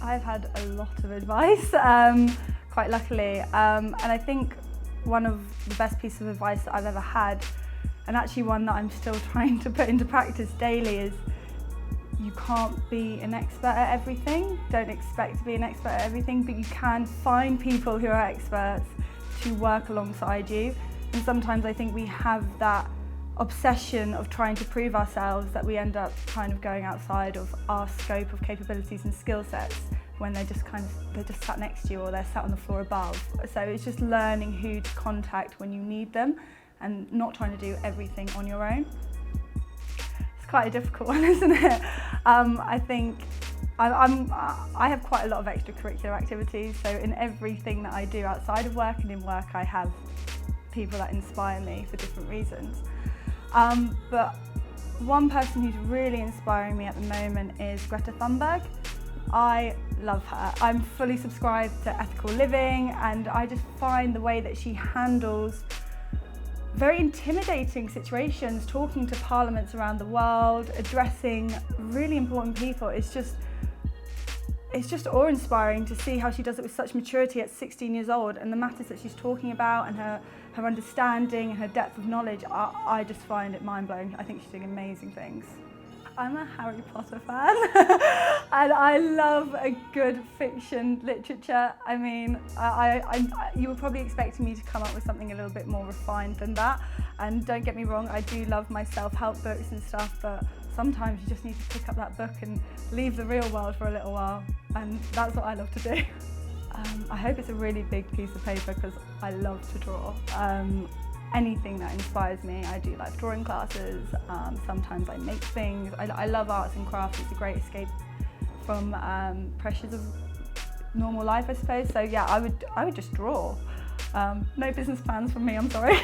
I've had a lot of advice, quite luckily, and I think one of the best pieces of advice that I've ever had, and actually one that I'm still trying to put into practice daily, is you can't be an expert at everything. Don't expect to be an expert at everything, but you can find people who are experts to work alongside you. And sometimes I think we have that obsession of trying to prove ourselves that we end up kind of going outside of our scope of capabilities and skill sets when they're just sat next to you or they're sat on the floor above. So it's just learning who to contact when you need them and not trying to do everything on your own. It's quite a difficult one, isn't it? I think I have quite a lot of extracurricular activities, so in everything that I do outside of work and in work I have people that inspire me for different reasons. But one person who's really inspiring me at the moment is Greta Thunberg. I love her. I'm fully subscribed to ethical living, and I just find the way that she handles very intimidating situations, talking to parliaments around the world, addressing really important people. It's just awe-inspiring to see how she does it with such maturity at 16 years old, and the matters that she's talking about and her understanding and her depth of knowledge, I just find it mind-blowing. I think she's doing amazing things. I'm a Harry Potter fan and I love a good fiction literature. I mean, you were probably expecting me to come up with something a little bit more refined than that, and don't get me wrong, I do love my self-help books and stuff, but sometimes you just need to pick up that book and leave the real world for a little while, and that's what I love to do. I hope it's a really big piece of paper because I love to draw. Anything that inspires me. I do like drawing classes, sometimes I make things. I love arts and crafts. It's a great escape from pressures of normal life, I suppose. So yeah, I would just draw. No business plans from me, I'm sorry.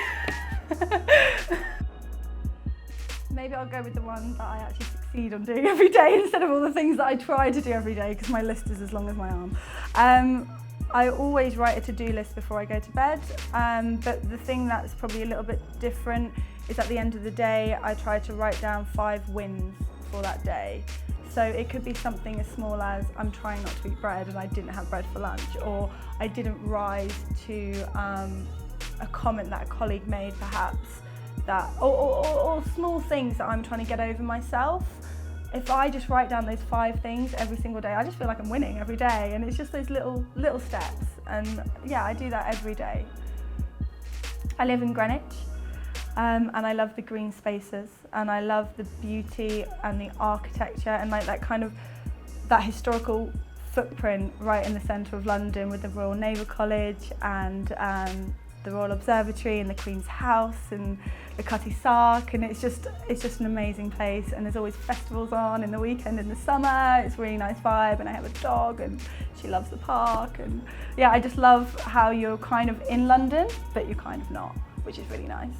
Maybe I'll go with the one that I actually succeed on doing every day instead of all the things that I try to do every day, because my list is as long as my arm. I always write a to-do list before I go to bed, but the thing that's probably a little bit different is at the end of the day I try to write down 5 wins for that day. So it could be something as small as I'm trying not to eat bread and I didn't have bread for lunch, or I didn't rise to a comment that a colleague made perhaps, that, or small things that I'm trying to get over myself. If I just write down those 5 things every single day, I just feel like I'm winning every day, and it's just those little steps. And yeah, I do that every day. I live in Greenwich, and I love the green spaces, and I love the beauty and the architecture and like that historical footprint right in the centre of London with the Royal Naval College and the Royal Observatory and the Queen's House and the Cutty Sark, and it's just an amazing place, and there's always festivals on in the weekend in the summer. It's a really nice vibe, and I have a dog and she loves the park, and yeah, I just love how you're kind of in London but you're kind of not, which is really nice.